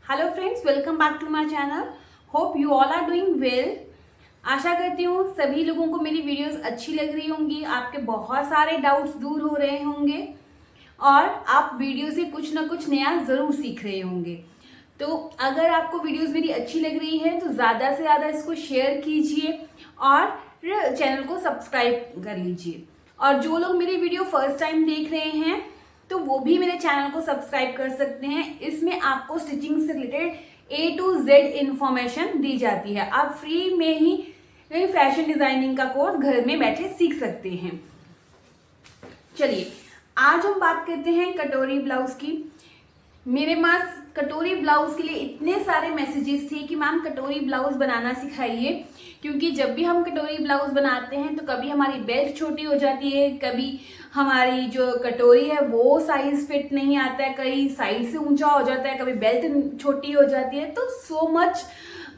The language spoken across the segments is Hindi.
Hello friends, welcome back to my channel. Hope you all are doing well. आशा करती हूँ सभी लोगों को मेरी वीडियोस अच्छी लग रही होंगी, आपके बहुत सारे डाउट्स दूर हो रहे होंगे और आप वीडियो से कुछ ना कुछ नया ज़रूर सीख रहे होंगे। तो अगर आपको वीडियोस मेरी अच्छी लग रही है तो ज़्यादा से ज़्यादा इसको शेयर कीजिए और चैनल को सब्सक्राइब कर लीजिए। और जो लोग मेरी वीडियो फर्स्ट टाइम देख रहे हैं तो वो भी मेरे चैनल को सब्सक्राइब कर सकते हैं। इसमें आपको स्टिचिंग से related A to Z information दी जाती है। आप फ्री में ही फैशन डिजाइनिंग का कोर्स घर में बैठे सीख सकते हैं। चलिए आज हम बात करते हैं कटोरी ब्लाउज की। मेरे पास कटोरी ब्लाउज के लिए इतने सारे मैसेजेस थे कि मैम कटोरी ब्लाउज बनाना सिखाइए, क्योंकि जब भी हम कटोरी ब्लाउज बनाते हैं तो कभी हमारी बेल्ट छोटी हो जाती है, कभी हमारी जो कटोरी है वो साइज फिट नहीं आता है, कई साइज से ऊंचा हो जाता है, कभी बेल्ट छोटी हो जाती है, तो सो मच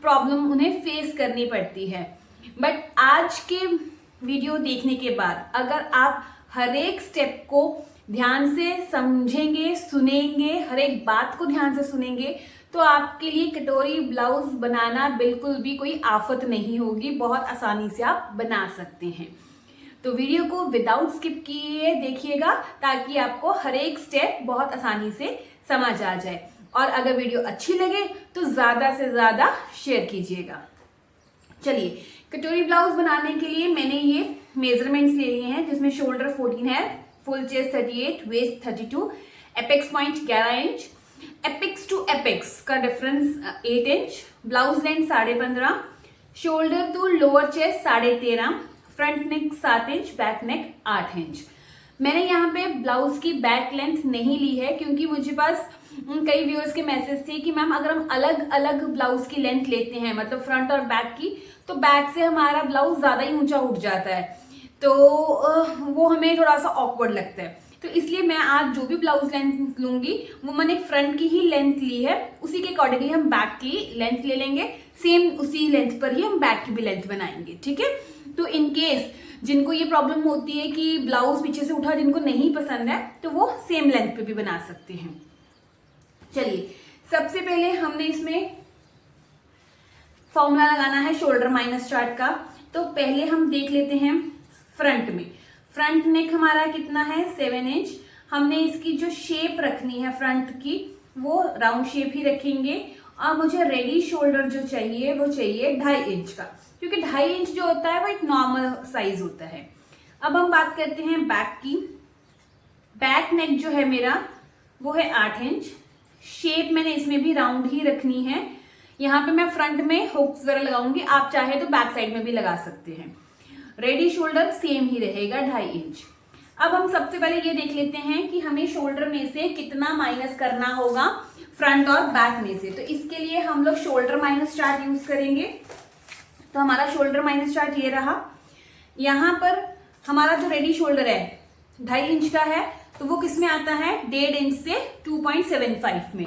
प्रॉब्लम उन्हें फेस करनी पड़ती है। बट आज के वीडियो देखने के बाद अगर आप हर एक स्टेप को ध्यान से समझेंगे, सुनेंगे, हर एक बात को ध्यान से सुनेंगे तो आपके लिए कटोरी ब्लाउज बनाना बिल्कुल भी कोई आफत नहीं होगी। बहुत आसानी से आप बना सकते हैं। तो वीडियो को विदाउट स्किप किए देखिएगा ताकि आपको हर एक स्टेप बहुत आसानी से समझ आ जाए। और अगर वीडियो अच्छी लगे तो ज़्यादा से ज़्यादा शेयर कीजिएगा। चलिए, कटोरी ब्लाउज बनाने के लिए मैंने ये मेजरमेंट्स ले लिए हैं, जिसमें शोल्डर 14 है, full chest 38, waist 32, apex point 11 inch, apex to apex का difference 8 inch, blouse length 15.5, shoulder to lower chest 13.5, front neck 7 inch, back neck 8 inch. मैंने यहाँ पे ब्लाउज की बैक लेंथ नहीं ली है क्योंकि मुझे पास कई व्यूअर्स के मैसेज थे कि मैम अगर हम अलग अलग ब्लाउज की लेंथ लेते हैं, मतलब फ्रंट और बैक की, तो बैक से हमारा ब्लाउज ज्यादा ही ऊंचा उठ जाता है, तो वो हमें थोड़ा सा ऑकवर्ड लगता है। तो इसलिए मैं आज जो भी ब्लाउज लेंथ लूंगी वो मैंने फ्रंट की ही लेंथ ली है, उसी के अकॉर्डिंगली हम बैक की लेंथ ले लेंगे। सेम उसी लेंथ पर ही हम बैक की भी लेंथ बनाएंगे, ठीक है। तो इन केस जिनको ये प्रॉब्लम होती है कि ब्लाउज पीछे से उठा, जिनको नहीं पसंद है, तो वो सेम लेंथ पे भी बना सकते हैं। चलिए, सबसे पहले हमने इसमें फॉर्मूला लगाना है शोल्डर माइनस चार्ट का। तो पहले हम देख लेते हैं फ्रंट में। फ्रंट नेक हमारा कितना है, 7 इंच। हमने इसकी जो शेप रखनी है फ्रंट की वो राउंड शेप ही रखेंगे। और मुझे रेडी शोल्डर जो चाहिए वो चाहिए 2.5 इंच का, क्योंकि 2.5 इंच जो होता है वो एक नॉर्मल साइज होता है। अब हम बात करते हैं बैक की। बैक नेक जो है मेरा वो है 8 इंच। शेप मैंने इसमें भी राउंड ही रखनी है। यहाँ पे मैं फ्रंट में हुक्स वगैरह लगाऊंगी, आप चाहे तो बैक साइड में भी लगा सकते हैं। रेडी शोल्डर सेम ही रहेगा 2.5 इंच। अब हम सबसे पहले ये देख लेते हैं कि हमें शोल्डर में से कितना माइनस करना होगा फ्रंट और बैक में से। तो इसके लिए हम लोग शोल्डर माइनस चार्ट यूज करेंगे। तो हमारा शोल्डर माइनस चार्ट ये रहा। यहाँ पर हमारा जो रेडी शोल्डर है 2.5 इंच का है, तो वो किस में आता है, 1.5 इंच से 2.75 में,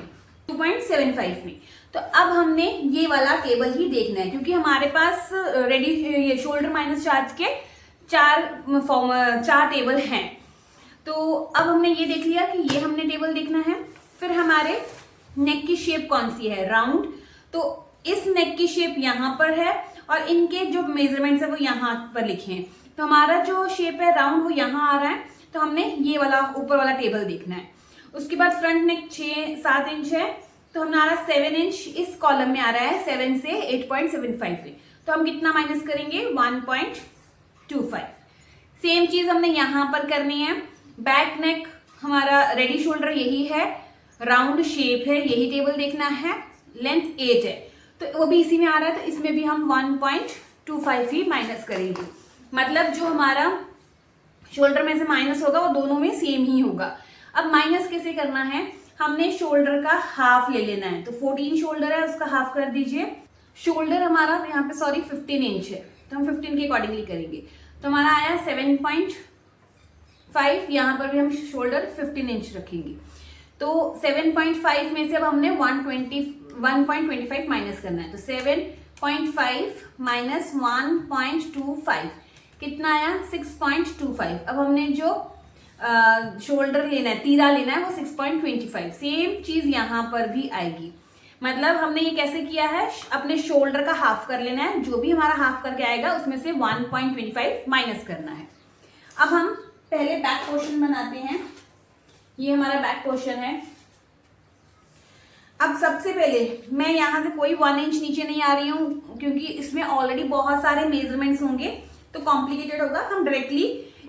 2.75 में। तो अब हमने ये वाला टेबल ही देखना है, क्योंकि हमारे पास रेडी ये शोल्डर माइनस चार्ट के चार टेबल हैं। तो अब हमने ये देख लिया कि ये हमने टेबल देखना है। फिर हमारे नेक की शेप कौन सी है, राउंड। तो इस नेक की शेप यहाँ पर है और इनके जो मेजरमेंट्स है वो यहाँ पर लिखे हैं। तो हमारा जो शेप है राउंड वो यहाँ आ रहा है, तो हमने ये वाला ऊपर वाला टेबल देखना है। उसके बाद फ्रंट नेक 7 इंच है, तो हमारा 7 इंच इस कॉलम में आ रहा है, 7 से 8.75 में। तो हम कितना माइनस करेंगे, 1.25। सेम चीज हमने यहां पर करनी है। बैक नेक हमारा रेडी शोल्डर यही है, राउंड शेप है, यही टेबल देखना है, लेंथ 8 है, तो वो भी इसी में आ रहा है, तो इसमें भी हम 1.25 ही माइनस करेंगे। मतलब जो हमारा शोल्डर में से माइनस होगा वो दोनों में सेम ही होगा। अब माइनस कैसे करना है, हमने शोल्डर का हाफ ले लेना है। तो 14 शोल्डर है, उसका हाफ कर दीजिए। शोल्डर हमारा यहाँ पे 15 इंच है, तो हम 15 के अकॉर्डिंगली करेंगे। तो हमारा आया 7.5, यहाँ पर भी हम शोल्डर 15 इंच रखेंगे। तो 7.5 में से अब हमने 1.25 माइनस करना है। तो 7.5 माइनस 1.25 कितना आया, 6.25। अब हमने जो शोल्डर लेना है, तीरा लेना है, वो 6.25। सेम चीज यहाँ पर भी आएगी। मतलब हमने ये कैसे किया है, अपने शोल्डर का हाफ कर लेना है, जो भी हमारा हाफ करके आएगा उसमें से 1.25 माइनस करना है। अब हम पहले बैक पोर्शन बनाते हैं। ये हमारा बैक पोर्शन है। अब सबसे पहले मैं यहां से कोई 1 इंच नीचे नहीं आ रही हूँ, क्योंकि इसमें ऑलरेडी बहुत सारे मेजरमेंट्स होंगे तो कॉम्प्लिकेटेड होगा। हम डायरेक्टली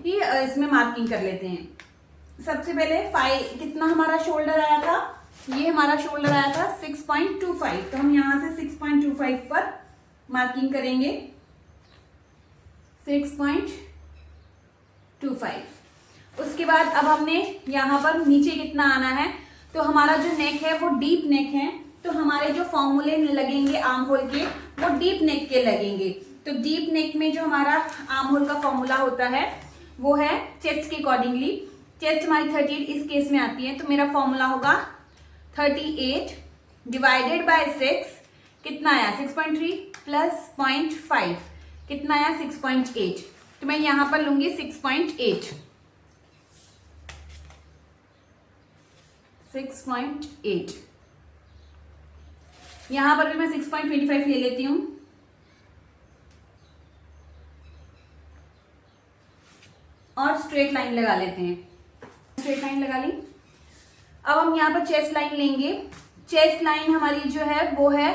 ही इसमें मार्किंग कर लेते हैं। सबसे पहले 5 कितना हमारा शोल्डर आया था, ये हमारा शोल्डर आया था 6.25, तो हम यहां से 6.25 पर मार्किंग करेंगे। 6.25। उसके बाद अब हमने यहाँ पर नीचे कितना आना है, तो हमारा जो नेक है वो डीप नेक है, तो हमारे जो फॉर्मूले लगेंगे आर्म होल के वो डीप नेक के लगेंगे। तो डीप नेक में जो हमारा आर्म होल का फॉर्मूला होता है वो है चेस्ट के अकॉर्डिंगली। चेस्ट हमारी 38 इस केस में आती है, तो मेरा फॉर्मूला होगा 38 डिवाइडेड बाय 6, कितना आया 6.3 प्लस 0.5 कितना आया 6.8, तो मैं यहां पर लूंगी 6.8। यहां पर भी मैं 6.25 ले लेती हूं। और स्ट्रेट लाइन लगा लेते हैं। स्ट्रेट लाइन लगा ली। अब हम यहाँ पर चेस्ट लाइन लेंगे। चेस्ट लाइन हमारी जो है वो है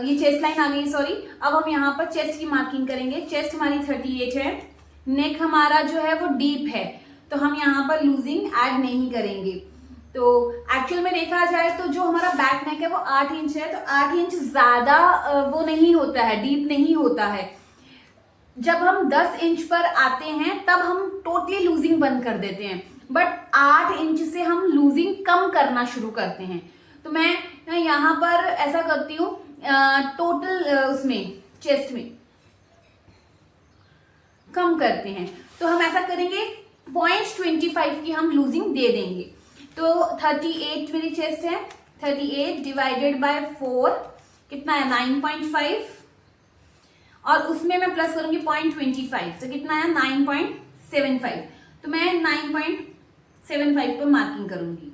ये चेस्ट लाइन आ गई, सॉरी। अब हम यहाँ पर चेस्ट की मार्किंग करेंगे। चेस्ट हमारी 38 है। नेक हमारा जो है वो डीप है, तो हम यहाँ पर लूजिंग ऐड नहीं करेंगे। तो एक्चुअल में देखा जाए तो जो हमारा बैक नेक है वो 8 इंच है, तो 8 इंच ज्यादा वो नहीं होता है, डीप नहीं होता है। जब हम 10 इंच पर आते हैं तब हम टोटली लूजिंग बंद कर देते हैं, बट 8 इंच से हम लूजिंग कम करना शुरू करते हैं। तो मैं यहाँ पर ऐसा करती हूँ, टोटल उसमें चेस्ट में कम करते हैं, तो हम ऐसा करेंगे 0.25 की हम लूजिंग दे देंगे। तो 38 मेरी चेस्ट है, 38 डिवाइडेड बाय 4 कितना है 9.5, और उसमें मैं प्लस करूंगी 0.25, तो कितना है 9.75, तो मैं 9.75 पर मार्किंग करूंगी।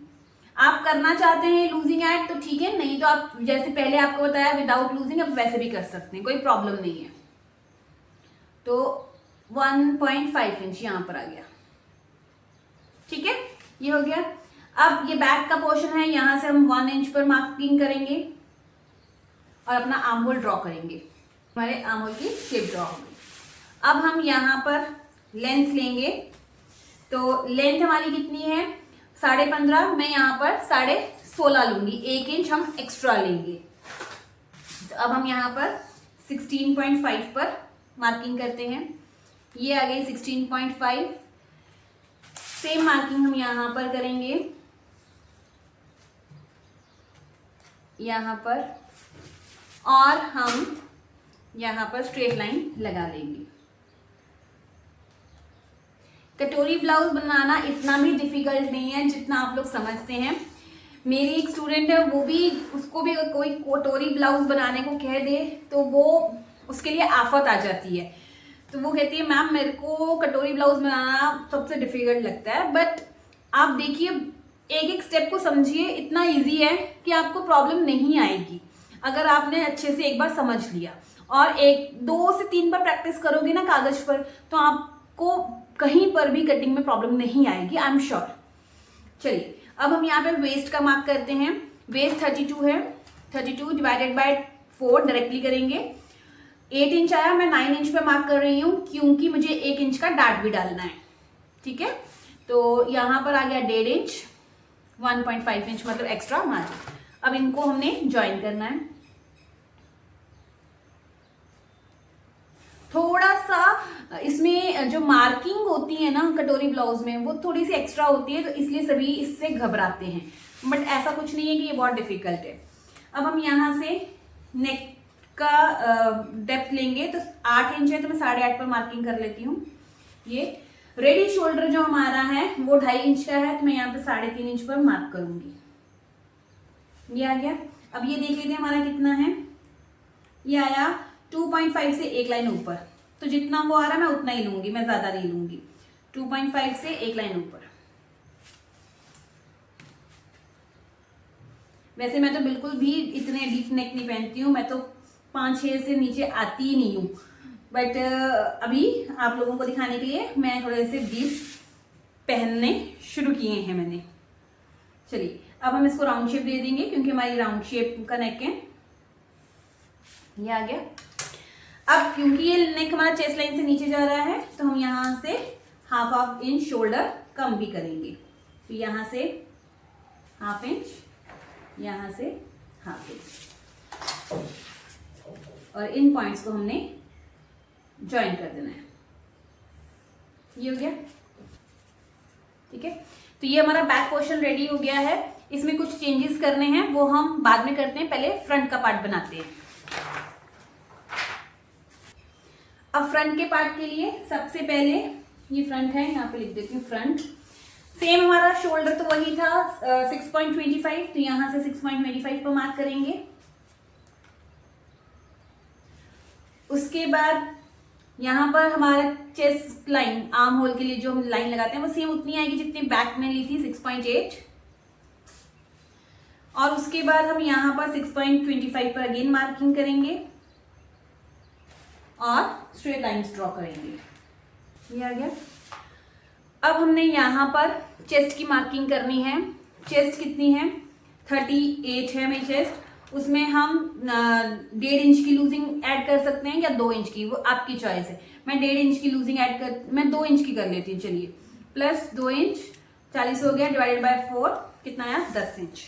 आप करना चाहते हैं लूजिंग ऐड तो ठीक है, नहीं तो आप जैसे पहले आपको बताया विदाउट लूजिंग आप वैसे भी कर सकते हैं, कोई प्रॉब्लम नहीं है। तो 1.5 इंच यहां पर आ गया, ठीक है, ये हो गया। अब ये बैक का पोर्शन है, यहां से हम 1 इंच पर मार्किंग करेंगे और अपना आर्म होल ड्रॉ करेंगे। हमारे आर्म होल की शेप ड्रॉ हो गई। अब हम यहाँ पर लेंथ लेंगे, तो लेंथ हमारी कितनी है 15.5, मैं यहाँ पर 16.5 लूंगी, 1 इंच हम एक्स्ट्रा लेंगे। तो अब हम यहाँ पर 16.5 पर मार्किंग करते हैं। ये आ गई 16.5। सेम मार्किंग हम यहाँ पर करेंगे, यहाँ पर, और हम यहाँ पर स्ट्रेट लाइन लगा लेंगे। कटोरी ब्लाउज बनाना इतना भी डिफिकल्ट नहीं है जितना आप लोग समझते हैं। मेरी एक स्टूडेंट है, वो भी, उसको भी अगर कोई कटोरी ब्लाउज बनाने को कह दे तो वो उसके लिए आफत आ जाती है। तो वो कहती है मैम मेरे को कटोरी ब्लाउज बनाना सबसे डिफिकल्ट लगता है। बट आप देखिए, एक एक स्टेप को समझिए, इतना इजी है कि आपको प्रॉब्लम नहीं आएगी अगर आपने अच्छे से एक बार समझ लिया। और 2 से 3 बार प्रैक्टिस करोगे ना कागज पर, तो आपको कहीं पर भी कटिंग में प्रॉब्लम नहीं आएगी, आई एम श्योर। चलिए अब हम यहाँ पे वेस्ट का मार्क करते हैं। वेस्ट 32 है, 32 डिवाइडेड बाय 4 डायरेक्टली करेंगे। 8 इंच आया, मैं 9 इंच पे मार्क कर रही हूँ क्योंकि मुझे 1 इंच का डार्ट भी डालना है, ठीक है। तो यहाँ पर आ गया 1.5 इंच, 1.5 इंच मतलब एक्स्ट्रा मार्जिन। अब इनको हमने ज्वाइन करना है। थोड़ा सा इसमें जो मार्किंग होती है ना कटोरी ब्लाउज में, वो थोड़ी सी एक्स्ट्रा होती है, तो इसलिए सभी इससे घबराते हैं, बट ऐसा कुछ नहीं है कि ये बहुत डिफिकल्ट है। अब हम यहाँ से नेक का डेप्थ लेंगे, तो 8 इंच है, तो मैं 8.5 पर मार्किंग कर लेती हूँ। ये रेडी शोल्डर जो हमारा है वो 2.5 इंच का है, तो मैं यहाँ पे 3.5 इंच पर मार्क करूंगी। ये आ गया। अब ये देख लेते हैं हमारा कितना है। ये आया 2.5 से एक लाइन ऊपर, तो जितना वो आ रहा है मैं उतना ही लूंगी, मैं ज्यादा नहीं लूंगी। 2.5 से एक लाइन ऊपर। वैसे मैं तो बिल्कुल भी इतने डीप नेक नहीं पहनती हूँ, मैं तो 5-6 से नीचे आती ही नहीं हूँ, बट अभी आप लोगों को दिखाने के लिए मैं थोड़े से डीप पहनने शुरू किए हैं मैंने। चलिए अब हम इसको राउंड शेप दे देंगे क्योंकि हमारी राउंड शेप का नेक है। ये आ गया। अब क्योंकि ये नेक हमारा चेस्ट लाइन से नीचे जा रहा है तो हम यहाँ से हाफ इंच शोल्डर कम भी करेंगे। तो यहाँ से ½ इंच, यहाँ से ½ इंच, और इन पॉइंट्स को हमने ज्वाइन कर देना है। ये हो गया, ठीक है। तो ये हमारा बैक पोर्शन रेडी हो गया है। इसमें कुछ चेंजेस करने हैं, वो हम बाद में करते हैं, पहले फ्रंट का पार्ट बनाते हैं। अब फ्रंट के पार्ट के लिए सबसे पहले ये फ्रंट है, यहाँ पे लिख देती हूँ फ्रंट। सेम हमारा शोल्डर तो वही था 6.25, तो यहाँ से 6.25 पर मार्क करेंगे। उसके बाद यहाँ पर हमारा चेस्ट लाइन, आर्म होल के लिए जो हम लाइन लगाते हैं वो सेम उतनी आएगी जितनी बैक में ली थी 6.8, और उसके बाद हम यहाँ पर 6.25 पर अगेन मार्किंग करेंगे और स्ट्रेट लाइंस ड्रॉ करेंगे। ये आ गया। अब हमने यहाँ पर चेस्ट की मार्किंग करनी है। चेस्ट कितनी है? 38 है मेरी चेस्ट। उसमें हम 1.5 इंच की लूजिंग ऐड कर सकते हैं या 2 इंच की, वो आपकी चॉइस है। मैं 1.5 इंच की लूजिंग मैं 2 इंच की कर लेती हूँ। चलिए, प्लस 2 इंच 40 हो गया, डिवाइडेड बाय 4 कितना आया? 10 इंच।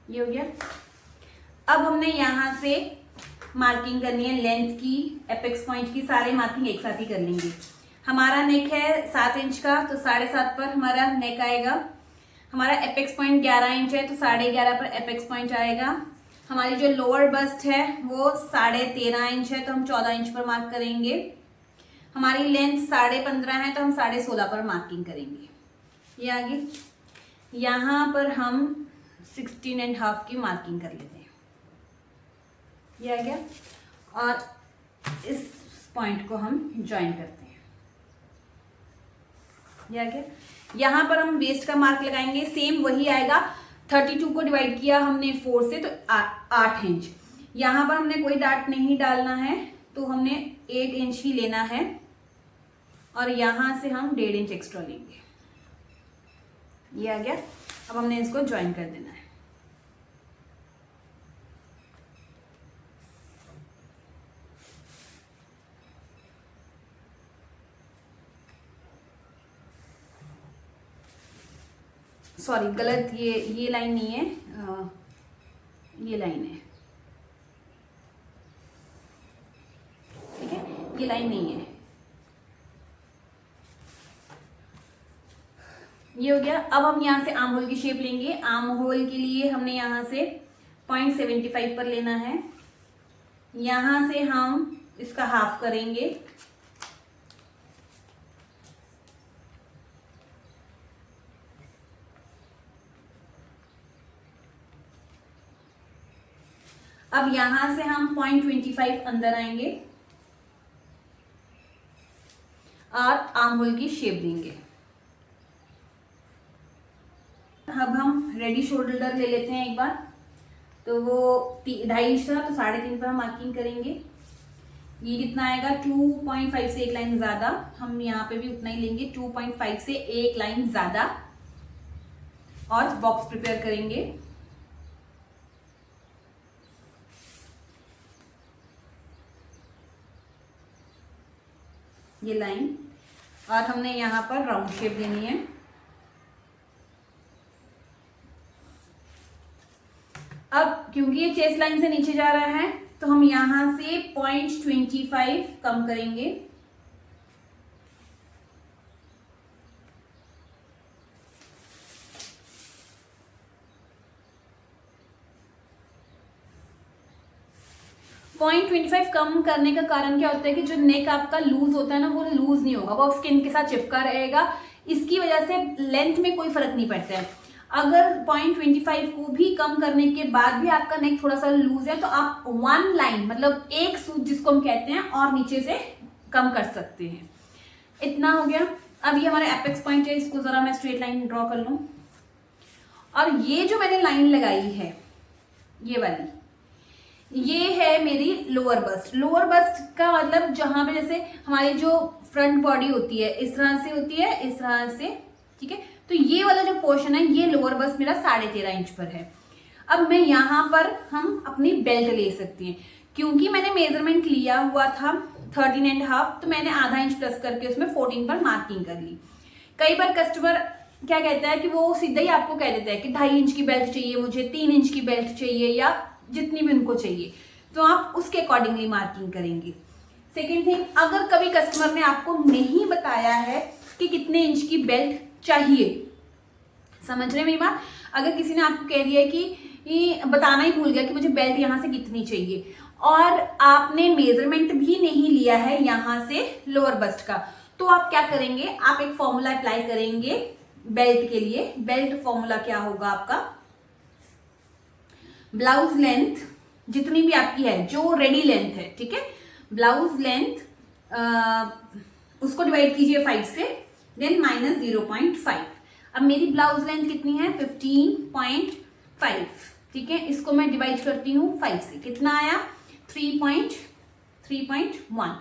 ये हो गया। अब हमने यहाँ से मार्किंग करनी है लेंथ की, एपेक्स पॉइंट की, सारे मार्किंग एक साथ ही कर लेंगे। हमारा नेक है 7 इंच का, तो 7.5 पर हमारा नेक आएगा। हमारा एपेक्स पॉइंट 11 इंच है, तो 11.5 पर एपेक्स पॉइंट आएगा। हमारी जो लोअर बस्ट है वो 13.5 इंच है, तो हम 14 इंच पर मार्क करेंगे। हमारी लेंथ 15.5 है, तो हम 16.5 पर मार्किंग करेंगे। ये आगे यहाँ पर हम 16.5 की मार्किंग कर लेते हैं। ये आ गया, और इस पॉइंट को हम ज्वाइन करते हैं। ये आ गया। यहाँ पर हम वेस्ट का मार्क लगाएंगे, सेम वही आएगा। 32 को डिवाइड किया हमने 4 से, तो 8 इंच। यहाँ पर हमने कोई डार्ट नहीं डालना है, तो हमने 8 इंच ही लेना है, और यहाँ से हम 1.5 इंच एक्स्ट्रा लेंगे। ये आ गया। अब हमने इसको ज्वाइन कर देना है। सॉरी, गलत, ये लाइन नहीं है, ये लाइन है, ठीक है, ये लाइन नहीं है। ये हो गया। अब हम यहाँ से आर्म होल की शेप लेंगे। आर्म होल के लिए हमने यहाँ से 0.75 पर लेना है। यहाँ से हम इसका हाफ करेंगे। अब यहां से हम 0.25 अंदर आएंगे और आर्म होल की शेप देंगे। अब हम रेडी शोल्डर ले लेते हैं एक बार। तो वो 2.5 इंच था, तो 3.5 पर हम मार्किंग करेंगे। ये कितना आएगा? 2.5 से 1 लाइन ज्यादा, हम यहाँ पे भी उतना ही लेंगे, 2.5 से 1 लाइन ज्यादा, और बॉक्स प्रिपेयर करेंगे। ये लाइन, और हमने यहाँ पर राउंड शेप देनी है। अब क्योंकि ये चेस्ट लाइन से नीचे जा रहा है, तो हम यहां से 0.25 कम करेंगे। पॉइंट 25 कम करने का कारण क्या होता है कि जो नेक आपका लूज होता है ना, वो लूज नहीं होगा, वो स्किन के साथ चिपका रहेगा। इसकी वजह से लेंथ में कोई फर्क नहीं पड़ता है। अगर 0.25 को भी कम करने के बाद भी आपका नेक थोड़ा सा लूज है, तो आप 1 लाइन, मतलब एक सूत जिसको हम कहते हैं, और नीचे से कम कर सकते हैं। इतना हो गया। अब ये हमारा एपेक्स पॉइंट है, इसको जरा मैं स्ट्रेट लाइन ड्रॉ कर लूं। और ये जो मैंने लाइन लगाई है ये वाली, ये है मेरी लोअर बस्ट। लोअर बस्ट का मतलब जहां पे जैसे हमारी जो फ्रंट बॉडी होती है इस तरह से होती है, इस तरह से, ठीक है। तो ये वाला जो पोर्शन है ये लोअर बस्ट मेरा 13.5 इंच पर है। अब मैं यहाँ पर हम अपनी बेल्ट ले सकते हैं, क्योंकि मैंने मेजरमेंट लिया हुआ था 13.5, तो मैंने आधा इंच प्लस करके उसमें 14 पर मार्किंग कर ली। कई बार कस्टमर क्या कहता है कि वो सीधा ही आपको कह देता है कि 2.5 इंच की बेल्ट चाहिए मुझे, 3 इंच की बेल्ट चाहिए, या जितनी भी उनको चाहिए, तो आप उसके अकॉर्डिंगली मार्किंग करेंगे। सेकेंड थिंग, अगर कभी कस्टमर ने आपको नहीं बताया है कि कितने इंच की बेल्ट चाहिए, समझ रहे मेरी बात, अगर किसी ने आपको कह दिया कि बताना ही भूल गया कि मुझे बेल्ट यहाँ से कितनी चाहिए, और आपने मेजरमेंट भी नहीं लिया है यहाँ से लोअर बस्ट का, तो आप क्या करेंगे, आप एक फॉर्मूला अप्लाई करेंगे बेल्ट के लिए। बेल्ट फॉर्मूला क्या होगा आपका, ब्लाउज लेंथ जितनी भी आपकी है, जो रेडी लेंथ है, ठीक है, ब्लाउज लेंथ उसको डिवाइड कीजिए 5 से, देन माइनस 0.5। अब मेरी ब्लाउज लेंथ कितनी है 15.5, ठीक है, इसको मैं डिवाइड करती हूँ 5 से, कितना आया 3.1।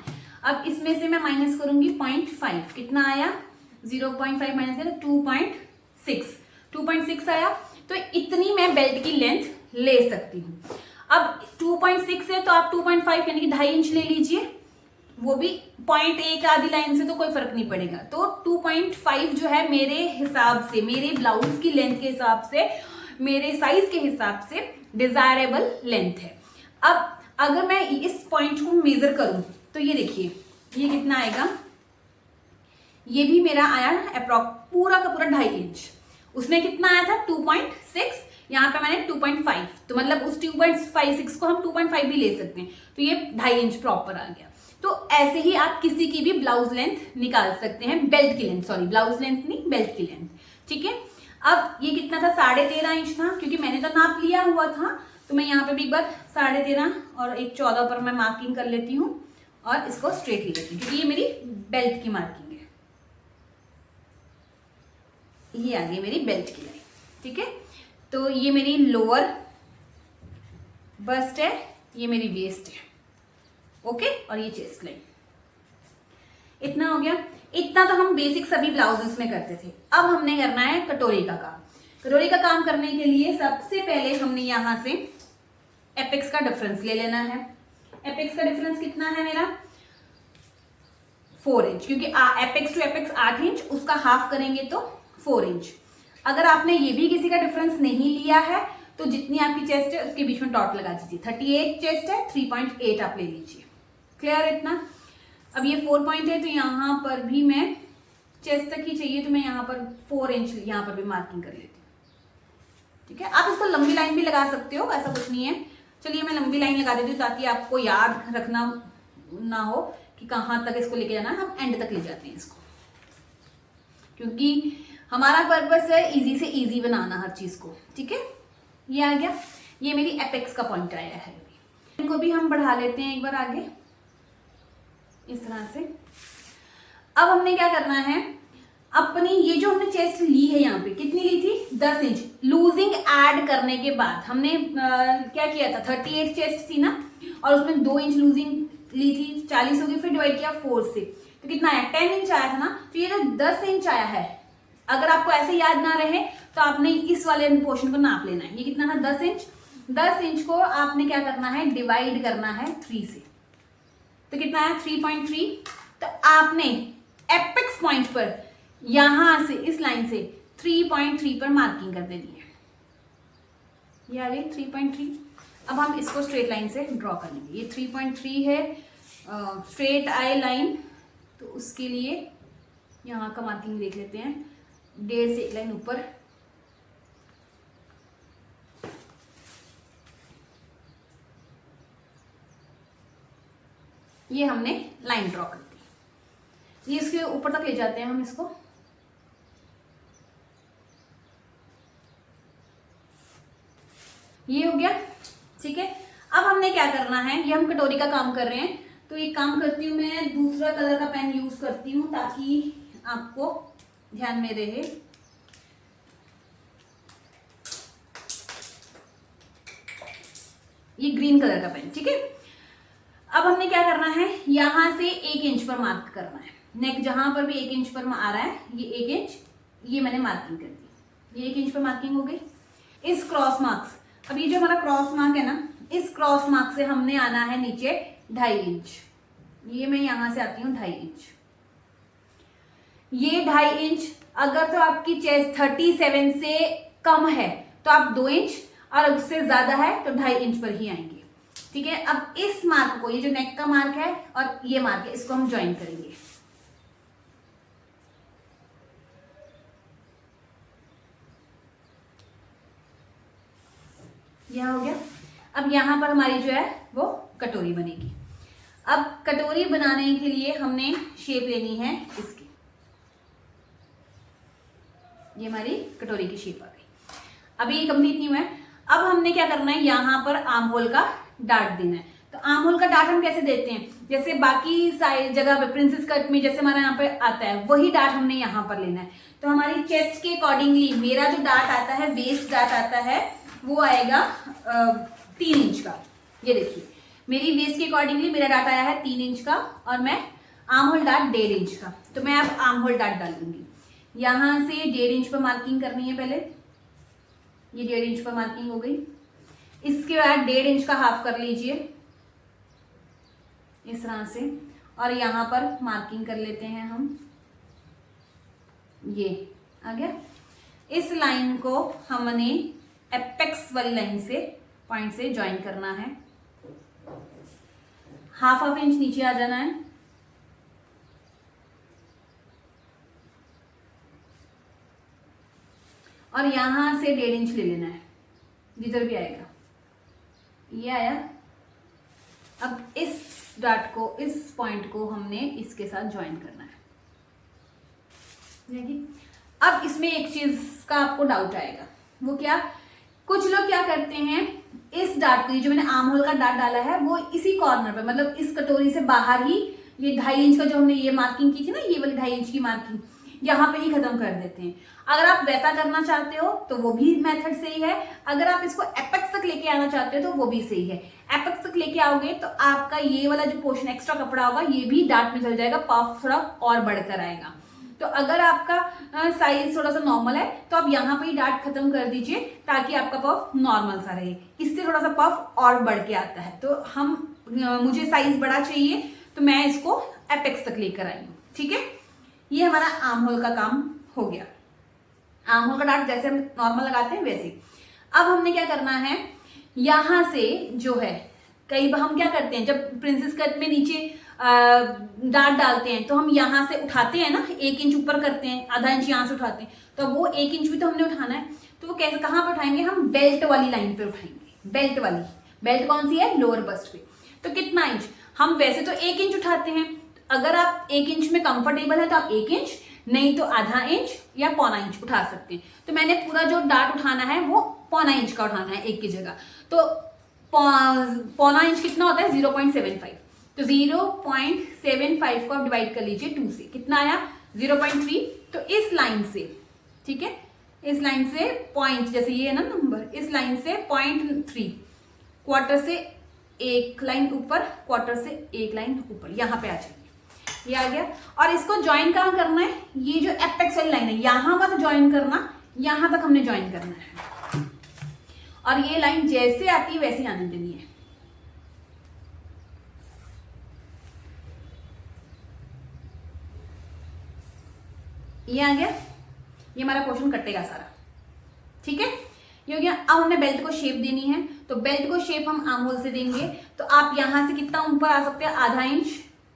अब इसमें से मैं माइनस करूंगी 0.5, कितना आया 0.5 माइनस किया 2.6 आया। तो इतनी मैं बेल्ट की लेंथ ले सकती हूँ। अब 2.6 है तो आप 2.5 यानी कि 2.5 इंच ले लीजिए, वो भी 0.1 आधी लाइन से तो कोई फर्क नहीं पड़ेगा। तो 2.5 जो है मेरे हिसाब से, मेरे ब्लाउज की लेंथ के हिसाब से, मेरे साइज के हिसाब से डिजायरेबल लेंथ है। अब अगर मैं इस पॉइंट को मेजर करूं तो ये देखिए ये कितना आएगा, ये भी मेरा आया अप्रॉक्स पूरा का पूरा 2.5 इंच। उसमें कितना आया था 2.6, यहाँ पे मैंने 2.5, तो मतलब उस 2.56 को हम 2.5 भी ले सकते हैं, तो ये 2.5 इंच प्रॉपर आ गया। तो ऐसे ही आप किसी की भी ब्लाउज लेंथ निकाल सकते हैं, बेल्ट की लेंथ, सॉरी ब्लाउज लेंथ नहीं बेल्ट की लेंथ, ठीक है। अब ये कितना था 13.5 इंच था, क्योंकि मैंने तो नाप लिया हुआ था, तो मैं यहाँ पे भी एक बार 13.5 और एक 14 पर मैं मार्किंग कर लेती हूँ और इसको स्ट्रेट ले लेती हूँ, क्योंकि ये मेरी बेल्ट की मार्किंग है। ये आ गई मेरी बेल्ट की लाइन, ठीक है। तो ये मेरी लोअर बस्ट है, ये मेरी वेस्ट है, ओके, और ये चेस्ट लाइन। इतना हो गया। इतना तो हम बेसिक सभी ब्लाउजेस में करते थे। अब हमने करना है कटोरी का काम। कटोरी का काम करने के लिए सबसे पहले हमने यहां से एपेक्स का डिफरेंस ले लेना है। एपेक्स का डिफरेंस कितना है मेरा 4 इंच, क्योंकि एपेक्स टू एपेक्स 8 इंच, उसका हाफ करेंगे तो 4 इंच। अगर आपने ये भी किसी का डिफरेंस नहीं लिया है तो जितनी आपकी चेस्ट है उसके बीच में डॉट लगा दीजिए। 38 चेस्ट है, 3.8 आप ले लीजिए। क्लियर है इतना। अब ये 4 पॉइंट है, तो यहाँ पर भी मैं चेस्ट तक ही चाहिए, तो मैं यहाँ पर 4 इंच यहाँ पर भी मार्किंग कर लेती हूँ, ठीक है। आप इसको लंबी लाइन भी लगा सकते हो, ऐसा कुछ नहीं है। चलिए मैं लंबी लाइन लगा देती हूँ ताकि आपको याद रखना ना हो कि कहाँ तक इसको लेके जाना है। हम एंड तक ले जाते हैं इसको, क्योंकि हमारा पर्पस है इजी से इजी बनाना हर चीज को, ठीक है। ये आ गया, ये मेरी एपेक्स का पॉइंट आया है। इनको भी हम बढ़ा लेते हैं एक बार आगे इस तरह से। अब हमने क्या करना है, अपनी ये जो हमने चेस्ट ली है, यहाँ पे कितनी ली थी 10 इंच। लूजिंग ऐड करने के बाद हमने क्या किया था 38 चेस्ट थी ना, और उसमें 2 इंच लूजिंग ली थी, 40 हो गई, फिर डिवाइड किया 4 से, तो कितना आया 10 इंच आया था ना। तो ये जो 10 इंच आया है, अगर आपको ऐसे याद ना रहे तो आपने इस वाले पोर्शन को नाप लेना है। ये कितना था 10 इंच। 10 इंच को आपने क्या करना है डिवाइड करना है 3 से, तो कितना आया 3.3। तो आपने एपेक्स पॉइंट पर यहां से इस लाइन से 3.3 पर मार्किंग कर देनी है। ये आ गई 3.3। अब हम इसको स्ट्रेट लाइन से ड्रॉ कर लेंगे। ये 3.3 है, स्ट्रेट आए लाइन, तो उसके लिए यहाँ का मार्किंग देख लेते हैं, 1.5 से 1 लाइन ऊपर। ये हमने लाइन ड्रॉ कर दी। ये इसके ऊपर तक ले जाते हैं हम इसको। ये हो गया, ठीक है। अब हमने क्या करना है, ये हम कटोरी का काम कर रहे हैं, तो एक काम करती हूँ मैं दूसरा कलर का पेन यूज करती हूँ ताकि आपको ध्यान में रहे। ये ग्रीन कलर का पेन, ठीक है। अब हमने क्या करना है, यहां से 1 इंच पर मार्क करना है। नेक जहां पर भी 1 इंच पर आ रहा है, ये 1 इंच, ये मैंने मार्किंग कर दी, ये 1 इंच पर मार्किंग हो गई। इस क्रॉस मार्क्स, अब ये जो हमारा क्रॉस मार्क है ना, इस क्रॉस मार्क से हमने आना है नीचे 2.5 इंच। ये मैं यहां से आती हूँ 2.5 इंच, ये 2.5 इंच। अगर तो आपकी चेस्ट 37 से कम है तो आप 2 इंच, और उससे ज्यादा है तो 2.5 इंच पर ही आएंगे, ठीक है। अब इस मार्क को, ये जो नेक का मार्क है और ये मार्क है, इसको हम ज्वाइन करेंगे। यह हो गया। अब यहां पर हमारी जो है वो कटोरी बनेगी। अब कटोरी बनाने के लिए हमने शेप लेनी है इसकी, ये हमारी कटोरी की शेप आ गई। अभी ये कंप्लीट नहीं हुआ है। अब हमने क्या करना है, यहां पर आर्म होल का डार्ट देना है। तो आर्म होल का डार्ट हम कैसे देते हैं, जैसे बाकी साइड जगह पे प्रिंसेस कट में जैसे हमारा यहाँ पे आता है, वही डार्ट हमने यहाँ पर लेना है। तो हमारी चेस्ट के अकॉर्डिंगली मेरा जो डार्ट आता है, वेस्ट डार्ट आता है, वो आएगा 3 इंच का। ये देखिए मेरी वेस्ट के अकॉर्डिंगली मेरा डार्ट आया है 3 इंच का, और मैं आर्म होल डार्ट 1.5 इंच का। तो मैं अब आर्म होल डार्ट डाल दूंगी। यहां से 1.5 इंच पर मार्किंग करनी है पहले, ये 1.5 इंच पर मार्किंग हो गई। इसके बाद 1.5 इंच का हाफ कर लीजिए इस तरह से, और यहां पर मार्किंग कर लेते हैं हम, ये आ गया। इस लाइन को हमने एपेक्स वाली लाइन से पॉइंट से ज्वाइन करना है। हाफ इंच नीचे आ जाना है, और यहां से 1.5 इंच ले लेना है, जिधर भी आएगा। ये आया। अब इस डार्ट को, इस पॉइंट को हमने इसके साथ ज्वाइन करना है। अब इसमें एक चीज का आपको डाउट आएगा, वो क्या, कुछ लोग क्या करते हैं, इस डार्ट को, जो मैंने आर्म होल का डार्ट डाला है, वो इसी कॉर्नर पे, मतलब इस कटोरी से बाहर ही, ये 2.5 इंच का जो हमने ये मार्किंग की थी ना, ये वाली 2.5 इंच की मार्किंग, यहाँ पे ही खत्म कर देते हैं। अगर आप वैसा करना चाहते हो तो वो भी मेथड सही है। अगर आप इसको एपेक्स तक लेके आना चाहते हो तो वो भी सही है। एपेक्स तक लेके आओगे तो आपका ये वाला जो पोर्शन एक्स्ट्रा कपड़ा होगा, ये भी डार्ट में चल जाएगा, पफ थोड़ा और बढ़कर आएगा। तो अगर आपका साइज थोड़ा सा नॉर्मल है तो आप यहाँ पे ही डार्ट खत्म कर दीजिए, ताकि आपका पफ नॉर्मल सा रहे। इससे थोड़ा सा पफ और बढ़ के आता है। तो मुझे साइज बड़ा चाहिए, तो मैं इसको एपेक्स तक लेकर आई हूँ, ठीक है। ये हमारा आर्म होल का काम हो गया। आर्म होल का डार्ट जैसे हम नॉर्मल लगाते हैं वैसे। अब हमने क्या करना है, यहां से जो है, कई बार हम क्या करते हैं, जब प्रिंसेस कट में नीचे डार्ट डालते हैं तो हम यहां से उठाते हैं ना, 1 इंच ऊपर करते हैं, आधा इंच यहां से उठाते हैं, तो वो 1 इंच भी तो हमने उठाना है। तो वो कैसे, कहां पर उठाएंगे, हम बेल्ट वाली लाइन पे उठाएंगे। बेल्ट वाली, बेल्ट कौन सी है, लोअर बस्ट पे। तो कितना इंच, हम वैसे तो 1 इंच उठाते हैं। अगर आप 1 इंच में कंफर्टेबल है तो आप 1 इंच, नहीं तो आधा इंच या 1.25 इंच उठा सकते हैं। तो मैंने पूरा जो डार्ट उठाना है वो 1.25 इंच का उठाना है एक की जगह। तो 1.25 इंच कितना होता है, 0.75। तो 0.75 को आप डिवाइड कर लीजिए 2 से, कितना आया, 0.3। तो इस लाइन से, ठीक है, इस लाइन से पॉइंट, जैसे ये है ना नंबर, इस लाइन से 0.3, क्वार्टर से एक लाइन ऊपर, क्वार्टर से एक लाइन ऊपर, यहां पे आ जाएगी। ये आ गया। और इसको ज्वाइन कहां करना है, ये जो एपेक्स वाली लाइन है यहां मत ज्वाइन करना, यहां तक हमने ज्वाइन करना है। और ये लाइन जैसे आती है वैसे आने देनी है। ये आ गया। ये हमारा क्वेश्चन कटेगा सारा, ठीक है। ये हो गया। अब हमने बेल्ट को शेप देनी है, तो बेल्ट को शेप हम आर्म होल से देंगे। तो आप यहां से कितना ऊपर आ सकते हैं, आधा इंच,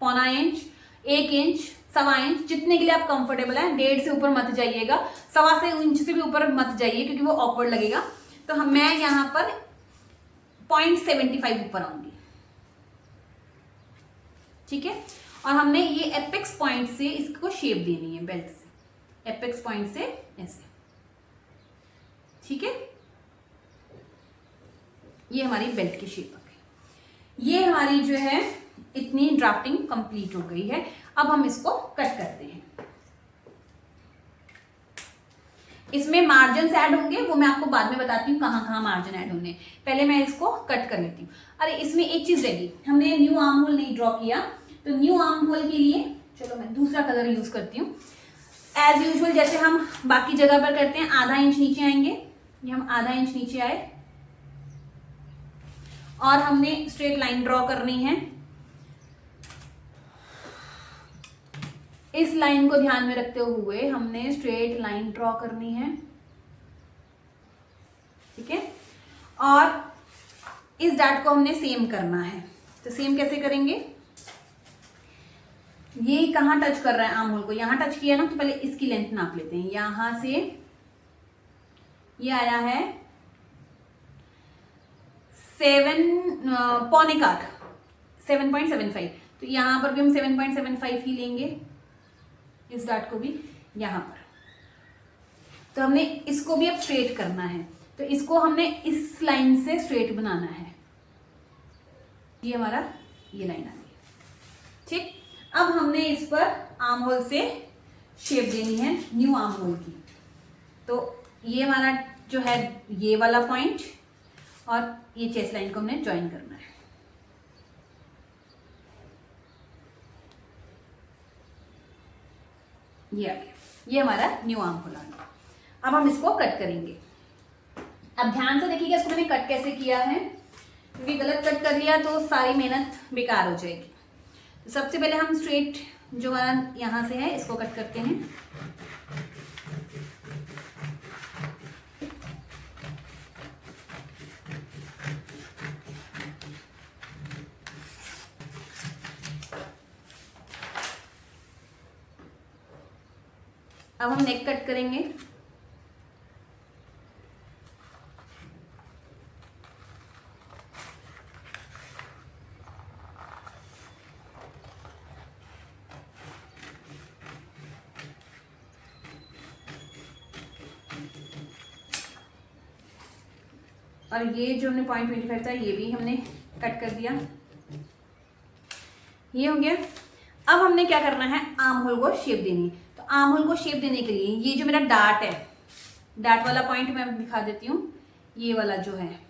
1.25 इंच, 1 इंच, 1.25 इंच, जितने के लिए आप कंफर्टेबल है। 1.5 से ऊपर मत जाइएगा, 1.25 इंच से भी ऊपर मत जाइए, क्योंकि वो ऑकवर्ड लगेगा। तो मैं यहां पर 0.75 ऊपर आऊंगी, ठीक है। और हमने ये एपेक्स पॉइंट से इसको शेप देनी है, बेल्ट से एपेक्स पॉइंट से ऐसे, ठीक है। ये हमारी बेल्ट की शेप आ गई। ये हमारी जो है इतनी ड्राफ्टिंग कंप्लीट हो गई है। अब हम इसको कट करते हैं। इसमें मार्जिन ऐड होंगे, वो मैं आपको बाद में बताती हूँ कहाँ कहाँ मार्जिन ऐड होंगे। पहले मैं इसको कट कर लेती हूँ। अरे इसमें एक चीज रहेगी, हमने न्यू आर्म होल नहीं ड्रॉ किया, तो न्यू आर्म होल के लिए चलो मैं दूसरा कलर यूज करती हूँ। एज यूजुअल जैसे हम बाकी जगह पर करते हैं, आधा इंच नीचे आएंगे, ये हम आधा इंच नीचे आए और हमने स्ट्रेट लाइन ड्रॉ करनी है। इस लाइन को ध्यान में रखते हुए हमने स्ट्रेट लाइन ड्रॉ करनी है, ठीक है। और इस डॉट को हमने सेम करना है, तो सेम कैसे करेंगे, ये कहां टच कर रहा है आर्म होल को, यहां टच किया ना, तो पहले इसकी लेंथ नाप लेते हैं। यहां से ये आया है 7.75, तो यहां पर भी हम 7.75 ही लेंगे, इस डॉट को भी यहां पर। तो हमने इसको भी अब स्ट्रेट करना है, तो इसको हमने इस लाइन से स्ट्रेट बनाना है। ये हमारा ये लाइन आ गई, ठीक। अब हमने इस पर आर्म होल से शेप देनी है न्यू आर्म होल की। तो ये हमारा जो है ये वाला पॉइंट और ये चेस्ट लाइन को हमने ज्वाइन करना है। ये आ गया, ये हमारा न्यू आर्म होल आ गया। अब हम इसको कट करेंगे। अब ध्यान से देखिएगा इसको मैंने कट कैसे किया है, क्योंकि गलत कट कर लिया तो सारी मेहनत बेकार हो जाएगी। तो सबसे पहले हम स्ट्रेट जो हमारा यहां से है इसको कट करते हैं। अब हम नेक कट करेंगे। और ये जो हमने 0.25 था ये भी हमने कट कर दिया, ये हो गया। अब हमने क्या करना है, आर्म होल को शेप देनी है। तो आर्म होल को शेप देने के लिए ये जो मेरा डार्ट है, डार्ट वाला पॉइंट मैं दिखा देती हूँ, ये वाला जो है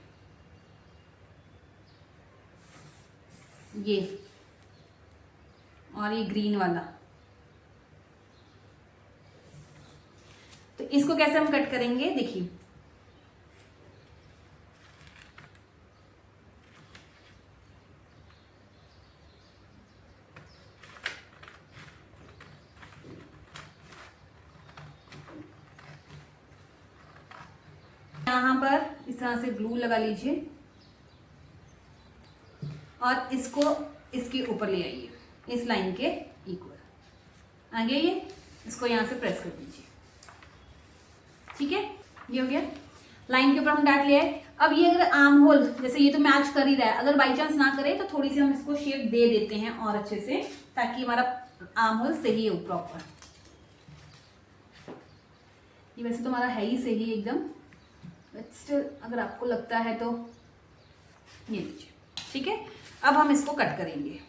ये, और ये ग्रीन वाला, तो इसको कैसे हम कट करेंगे देखिए। यहां पर इस तरह से ग्लू लगा लीजिए और इसको इसके ऊपर ले आइए, इस लाइन के इक्वल आ गया ये, इसको यहां से प्रेस कर दीजिए, ठीक है। ये हो गया, लाइन के ऊपर हम डाट लिया है। अब ये अगर आर्म होल जैसे ये तो मैच कर ही रहा है, अगर बाई चांस ना करे तो थोड़ी सी हम इसको शेप दे देते हैं और अच्छे से, ताकि हमारा आर्म होल सही हो प्रॉपर। ये वैसे तो हमारा है ही सही एकदम, बट स्टिल अगर आपको लगता है तो ये लीजिए, ठीक है। अब हम इसको कट करेंगे।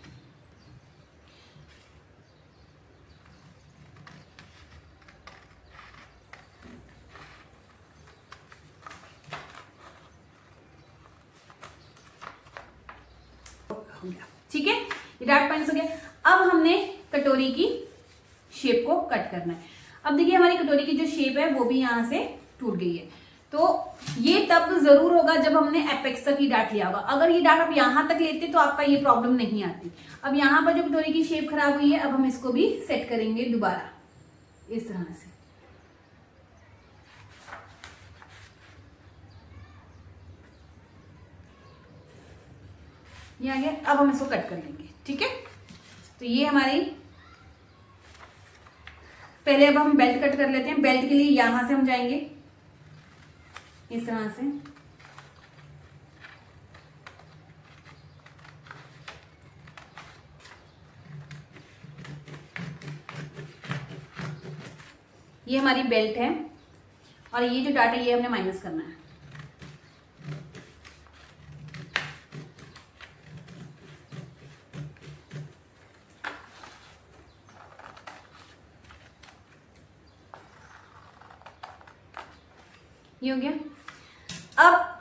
ठीक है, ये डार्ट पॉइंट्स हो गया। अब हमने कटोरी की शेप को कट करना है। अब देखिए हमारी कटोरी की जो शेप है वो भी यहां से टूट गई है, तो ये तब जरूर होगा जब हमने एपेक्स तक ही डाट लिया होगा। अगर ये डाट आप यहां तक लेते तो आपका ये प्रॉब्लम नहीं आती। अब यहां पर जो कटोरी की शेप खराब हुई है, अब हम इसको भी सेट करेंगे दोबारा इस तरह से। ये आ गया, अब हम इसको कट कर लेंगे, ठीक है। तो ये हमारी, पहले अब हम बेल्ट कट कर लेते हैं। बेल्ट के लिए यहां से हम जाएंगे इस तरह से, ये हमारी बेल्ट है और ये जो डाटा ये हमने माइनस करना है। ये हो गया। अब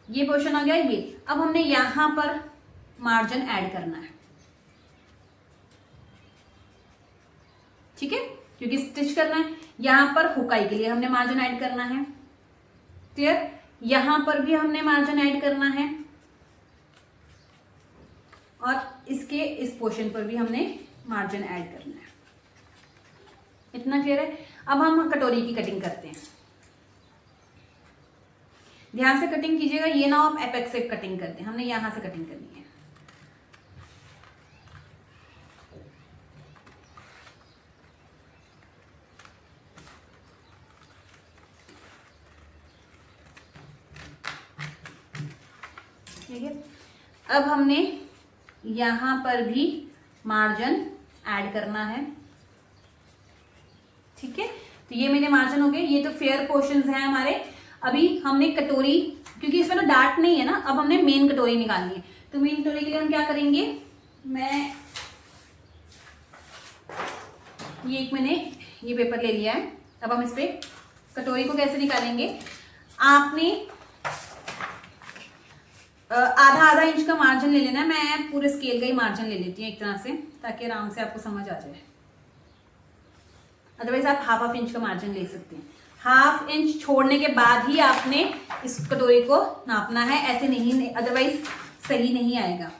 ये पोर्शन हो गया ये। अब हमने यहां पर मार्जिन ऐड करना है, ठीक है, क्योंकि स्टिच करना है। यहां पर हुकाई के लिए हमने मार्जिन ऐड करना है, क्लियर। यहां पर भी हमने मार्जिन ऐड करना है और इसके इस पोर्शन पर भी हमने मार्जिन ऐड करना है। इतना क्लियर है। अब हम कटोरी की कटिंग करते हैं। ध्यान से कटिंग कीजिएगा, ये ना आप एपेक्स से कटिंग करते हैं, हमने यहां से कटिंग करनी है। ठीक है, अब हमने यहां पर भी मार्जिन ऐड करना है, ठीक है। तो ये मेरे मार्जिन हो गए, ये तो फेयर पोर्शंस हैं हमारे। अभी हमने कटोरी, क्योंकि इसमें तो डार्ट नहीं है ना, अब हमने मेन कटोरी निकालनी है। तो मेन कटोरी के लिए हम क्या करेंगे, मैंने ये पेपर ले लिया है। अब हम इस पे कटोरी को कैसे निकालेंगे, आपने आधा आधा इंच का मार्जिन ले लेना है। मैं पूरे स्केल का ही मार्जिन ले लेती हूँ एक तरह से, ताकि आराम से आपको समझ आ जाए। अदरवाइज आप हाफ हाफ इंच का मार्जिन ले सकते हैं। हाफ इंच छोड़ने के बाद ही आपने इस कटोरी को नापना है, ऐसे नहीं, अदरवाइज सही नहीं आएगा।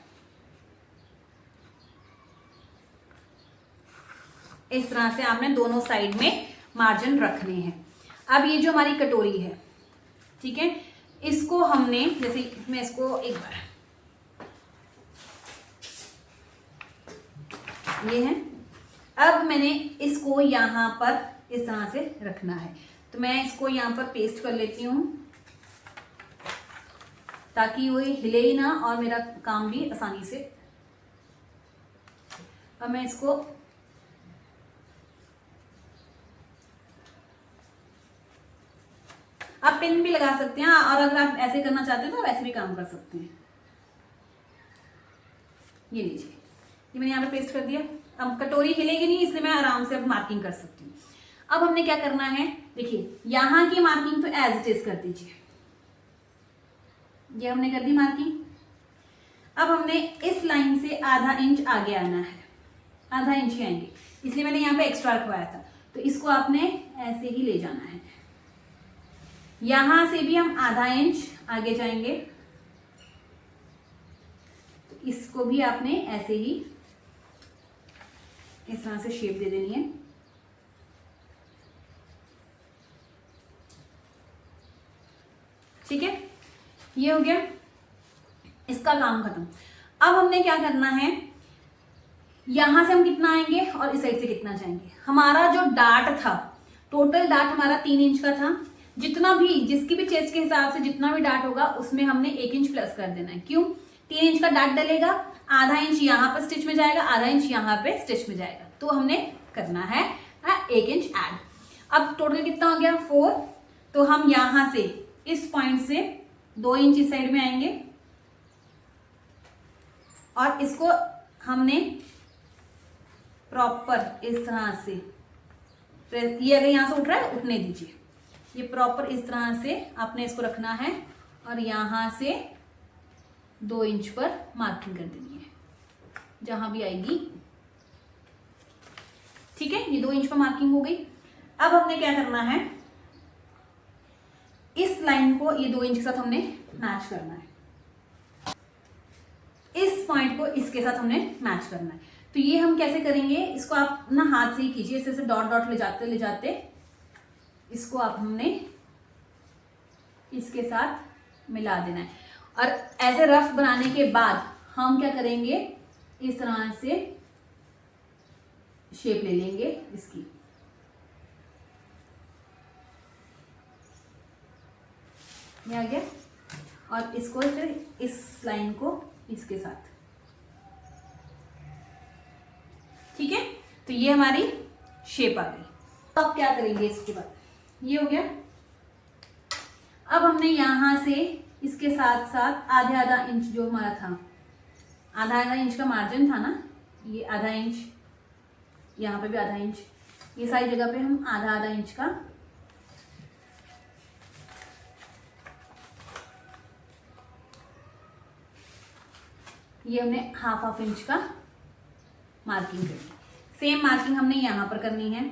इस तरह से आपने दोनों साइड में मार्जिन रखने हैं। अब ये जो हमारी कटोरी है, ठीक है, इसको हमने, जैसे मैं इसको एक बार, ये है। अब मैंने इसको यहां पर इस तरह से रखना है, तो मैं इसको यहां पर पेस्ट कर लेती हूं, ताकि वो हिले ही ना और मेरा काम भी आसानी से। अब मैं इसको आप पिन भी लगा सकते हैं, और अगर आप ऐसे करना चाहते हैं तो आप ऐसे भी काम कर सकते हैं। ये लीजिए, ये मैंने यहाँ पे पेस्ट कर दिया। अब कटोरी हिलेगी नहीं, इसलिए मैं आराम से अब मार्किंग कर सकती हूँ। अब हमने क्या करना है, देखिए यहां की मार्किंग तो एज इट इज कर दीजिए, ये हमने कर दी मार्किंग। अब हमने इस लाइन से आधा इंच आगे आना है, आधा इंच ही आएंगे, इसलिए मैंने यहाँ पे एक्स्ट्रा रखवाया था। तो इसको आपने ऐसे ही ले जाना है। यहां से भी हम आधा इंच आगे जाएंगे, तो इसको भी आपने ऐसे ही इस तरह से शेप दे देनी है। ठीक है, ये हो गया, इसका काम खत्म। अब हमने क्या करना है, यहां से हम कितना आएंगे और इस साइड से कितना जाएंगे। हमारा जो डार्ट था, टोटल डार्ट हमारा 3 इंच का था। जितना भी, जिसकी भी चेस्ट के हिसाब से जितना भी डार्ट होगा उसमें हमने 1 इंच प्लस कर देना है। क्यों, 3 इंच का डार्ट डलेगा, आधा इंच यहाँ पर स्टिच में जाएगा, आधा इंच यहाँ पे स्टिच में जाएगा, तो हमने करना है 1 इंच ऐड। अब टोटल कितना हो गया 4। तो हम यहां से इस पॉइंट से 2 इंच इस साइड में आएंगे और इसको हमने प्रॉपर इस तरह से, ये अगर यहां से उठ रहा है उठने दीजिए, ये प्रॉपर इस तरह से आपने इसको रखना है और यहां से 2 इंच पर मार्किंग कर देनी है जहां भी आएगी। ठीक है, ये 2 इंच पर मार्किंग हो गई। अब हमने क्या करना है, इस लाइन को ये 2 इंच के साथ हमने मैच करना है, इस पॉइंट को इसके साथ हमने मैच करना है। तो ये हम कैसे करेंगे, इसको आप ना हाथ से ही कीजिए, ऐसे डॉट डॉट ले जाते इसको आप हमने इसके साथ मिला देना है। और ऐसे रफ बनाने के बाद हम क्या करेंगे, इस तरह से शेप ले लेंगे इसकी। ये आ गया, और इसको फिर इस लाइन को इसके साथ। ठीक है, तो ये हमारी शेप आ गई। अब क्या करेंगे, इसके बाद ये हो गया। अब हमने यहां से इसके साथ साथ आधा आधा इंच, जो हमारा था आधा आधा इंच का मार्जिन था ना, ये आधा इंच, यहाँ पे भी आधा इंच, ये सारी जगह पे हम आधा आधा इंच का ये हमने हाफ इंच का मार्किंग करनी। सेम मार्किंग हमने यहाँ पर करनी है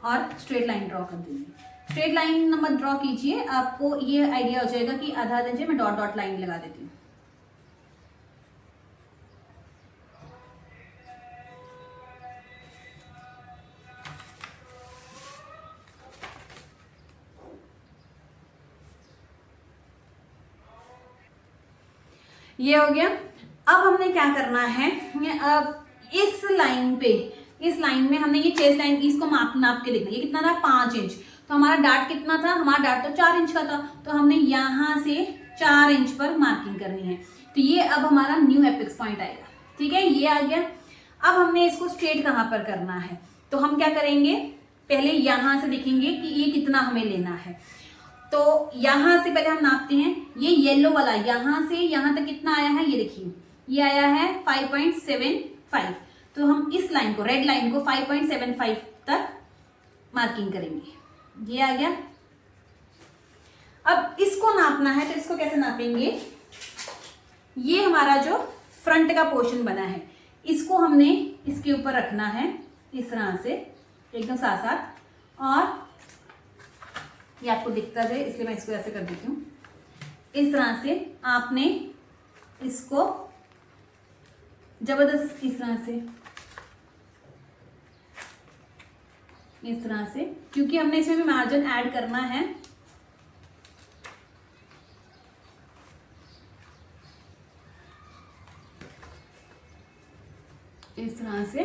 और स्ट्रेट लाइन ड्रॉ कर देंगे। स्ट्रेट लाइन नंबर ड्रॉ कीजिए, आपको ये आइडिया हो जाएगा कि आधा इंच मैं डॉट डॉट लाइन लगा देती हूँ। ये हो गया। अब हमने क्या करना है, अब इस लाइन पे, इस लाइन में हमने ये चेस्ट लाइन इसको नाप के देखना। ये कितना था, 5 इंच। तो हमारा डार्ट कितना था, हमारा डार्ट तो 4 इंच का था, तो हमने यहाँ से 4 इंच पर मार्किंग करनी है। तो ये अब हमारा न्यू एपेक्स पॉइंट आएगा। ठीक है, ये आ गया। अब हमने इसको स्ट्रेट कहाँ पर करना है, तो हम क्या करेंगे, पहले यहाँ से देखेंगे कि ये कितना हमें लेना है। तो यहां से पहले हम नापते हैं। ये येलो वाला यहां से यहां तक कितना आया है, ये देखिए, ये आया है 5.75। तो हम इस लाइन को, रेड लाइन को 5.75 तक मार्किंग करेंगे। ये आ गया। अब इसको नापना है, तो इसको कैसे नापेंगे, ये हमारा जो फ्रंट का पोर्शन बना है, इसको हमने इसके ऊपर रखना है इस तरह से एकदम साथ साथ, और ये आपको दिक्कत है इसलिए मैं इसको ऐसे कर देती हूँ। इस तरह से आपने इसको जबरदस्त इस तरह से, क्योंकि हमने इसमें भी मार्जिन ऐड करना है। इस तरह से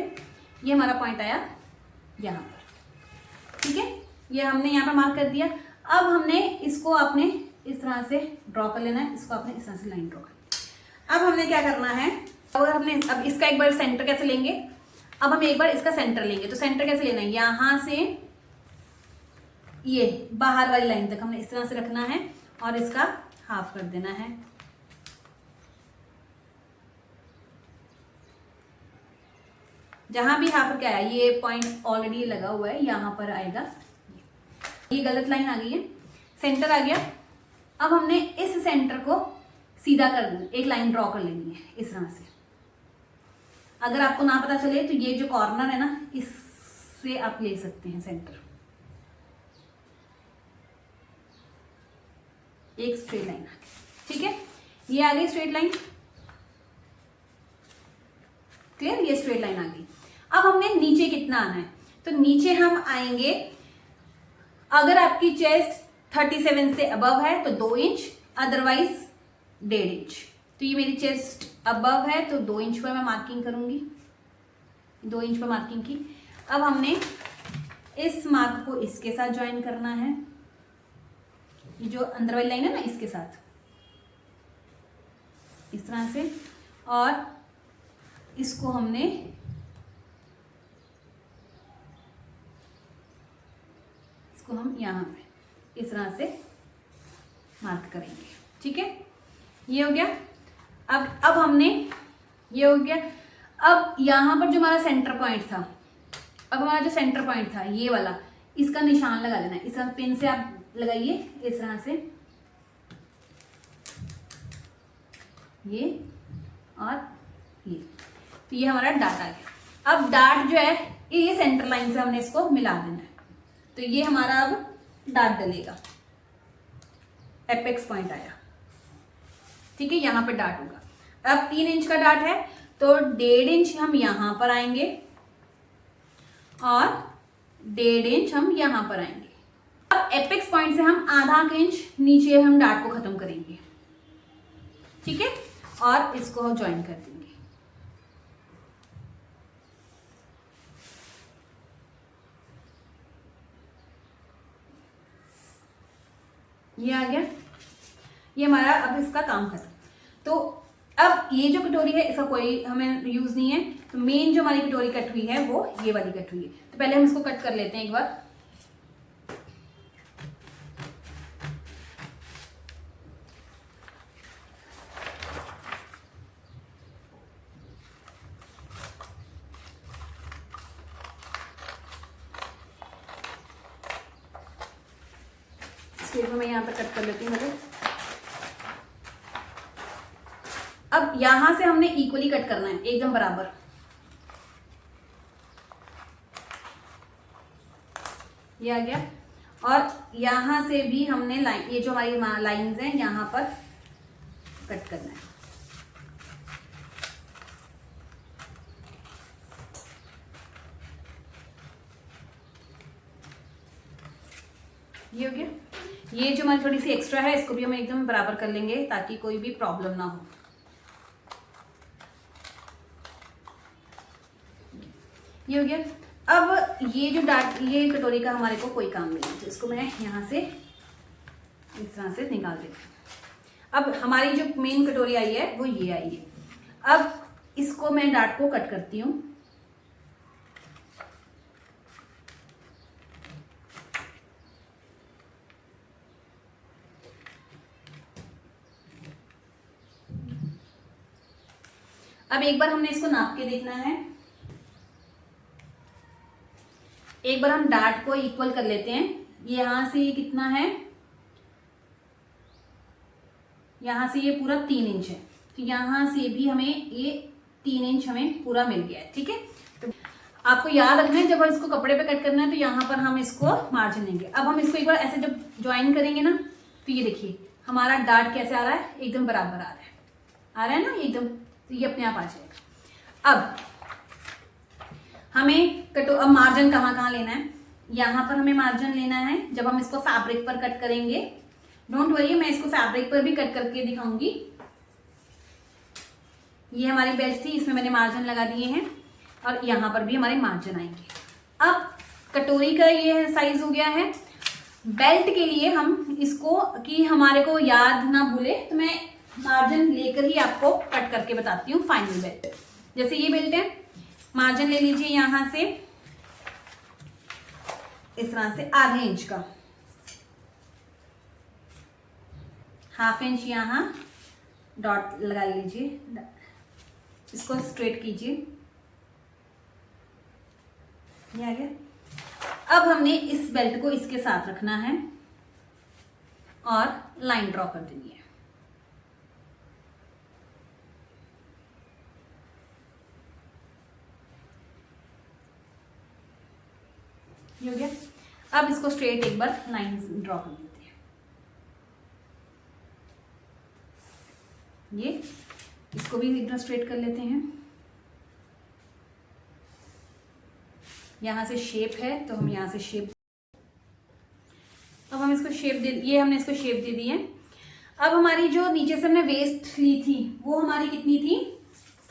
ये हमारा पॉइंट आया यहाँ पर। ठीक है, ये हमने यहाँ पर मार्क कर दिया। अब हमने इसको आपने इस तरह से ड्रॉ कर लेना है, इसको आपने इस तरह से लाइन ड्रॉ कर। अब हमने क्या करना है, अब इसका एक बार सेंटर कैसे लेंगे, अब हम एक बार इसका सेंटर लेंगे। तो सेंटर कैसे लेना है, यहां से ये बाहर वाली लाइन तक हमने इस तरह से रखना है और इसका हाफ कर देना है। जहां भी हाफ क्या है, ये पॉइंट ऑलरेडी लगा हुआ है, यहां पर आएगा। ये गलत लाइन आ गई है, सेंटर आ गया। अब हमने इस सेंटर को सीधा कर देना, एक लाइन ड्रॉ कर लेनी है इस तरह से। अगर आपको ना पता चले तो ये जो कॉर्नर है ना, इससे आप ले सकते हैं सेंटर। एक स्ट्रेट लाइन आ गई। ठीक है, ये आ गई स्ट्रेट लाइन। क्लियर, ये स्ट्रेट लाइन आ गई। अब हमने नीचे कितना आना है, तो नीचे हम आएंगे, अगर आपकी चेस्ट 37 से अबव है तो 2 इंच, अदरवाइज 1.5 इंच। तो ये मेरी चेस्ट अबव है तो 2 इंच पर मैं मार्किंग करूंगी, 2 इंच पर मार्किंग की। अब हमने इस मार्क को इसके साथ ज्वाइन करना है, ये जो अंदर वाली लाइन है ना, इसके साथ इस तरह से, और इसको हमने हम यहाँ पे इस तरह से मार्क करेंगे। ठीक है, ये हो गया। अब हमने, ये हो गया। अब यहाँ पर जो हमारा सेंटर पॉइंट था, अब हमारा जो सेंटर पॉइंट था ये वाला, इसका निशान लगा लेना है। इस तरह पेन से आप लगाइए इस तरह से, ये और ये हमारा डार्ट आ गया। अब डार्ट जो है ये सेंटर लाइन से हमने इसको मिला देना है। तो ये हमारा अब डार्ट डलेगा, एपेक्स पॉइंट आया। ठीक है, यहां पर डार्ट होगा। अब 3 इंच का डार्ट है तो 1.5 इंच हम यहां पर आएंगे और 1.5 इंच हम यहां पर आएंगे। अब एपेक्स पॉइंट से हम आधा इंच नीचे हम डार्ट को खत्म करेंगे। ठीक है, और इसको हम ज्वाइन कर देंगे। ये आ गया, ये हमारा अब इसका काम खत्म। तो अब ये जो कटोरी है इसका कोई हमें यूज नहीं है, तो मेन जो हमारी कटोरी कट हुई है वो ये वाली कट हुई है। तो पहले हम इसको कट कर लेते हैं एक बार। स्टेज में मैं यहाँ पर कट कर लेती हूँ मतलब। अब यहां से हमने इक्वली कट करना है, एकदम बराबर। ये आ गया। और यहां से भी हमने लाइन, ये जो हमारी लाइंस हैं यहां पर कट करना है। ये हो गया। ये जो हमारी थोड़ी सी एक्स्ट्रा है इसको भी हम एकदम बराबर कर लेंगे ताकि कोई भी प्रॉब्लम ना हो। ये हो गया। अब ये जो ये कटोरी का हमारे को कोई काम नहीं है, तो इसको मैं यहाँ से इस तरह से निकाल देती हूँ। अब हमारी जो मेन कटोरी आई है वो ये आई है। अब इसको मैं डाट को कट करती हूँ। अब एक बार हमने इसको नाप के देखना है। एक बार हम डाट को इक्वल कर लेते हैं। यहां से ये कितना है, यहां से ये पूरा 3 इंच है, तो यहां से भी हमें ये 3 इंच हमें पूरा मिल गया है। ठीक है, तो आपको याद रखना है जब इसको कपड़े पे कट करना है तो यहां पर हम इसको मार्जिन लेंगे। अब हम इसको एक बार ऐसे जब ज्वाइन करेंगे ना, तो ये देखिए हमारा डाट कैसे आ रहा है, एकदम बराबर आ रहा है ना एकदम, तो ये अपने आप आ जाएगा। अब हमें अब मार्जिन कहाँ कहाँ लेना है, यहाँ पर हमें मार्जिन लेना है जब हम इसको फैब्रिक पर कट करेंगे। डोंट वरी, मैं इसको फैब्रिक पर भी कट करके दिखाऊंगी। ये हमारी बेल्ट थी, इसमें मैंने मार्जिन लगा दिए हैं और यहाँ पर भी हमारे मार्जिन आएंगे। अब कटोरी का ये साइज हो गया है। बेल्ट के लिए हम इसको कि हमारे को याद ना भूले, तो मैं मार्जिन लेकर ही आपको कट करके बताती हूँ फाइनल बेल्ट। जैसे ये बेल्ट है, मार्जिन ले लीजिए यहां से इस तरह से आधे इंच का, ½ इंच यहां डॉट लगा लीजिए, इसको स्ट्रेट कीजिए। ये आ गया। अब हमने इस बेल्ट को इसके साथ रखना है और लाइन ड्रॉ कर देनी है। ये हो गया। अब इसको स्ट्रेट एक बार लाइन ड्रॉ कर देते हैं। ये इसको भी एकदम स्ट्रेट कर लेते हैं। यहां से शेप है तो हम यहां से शेप, अब हम इसको शेप दे, ये हमने इसको शेप दे दी है। अब हमारी जो नीचे से हमने वेस्ट ली थी वो हमारी कितनी थी,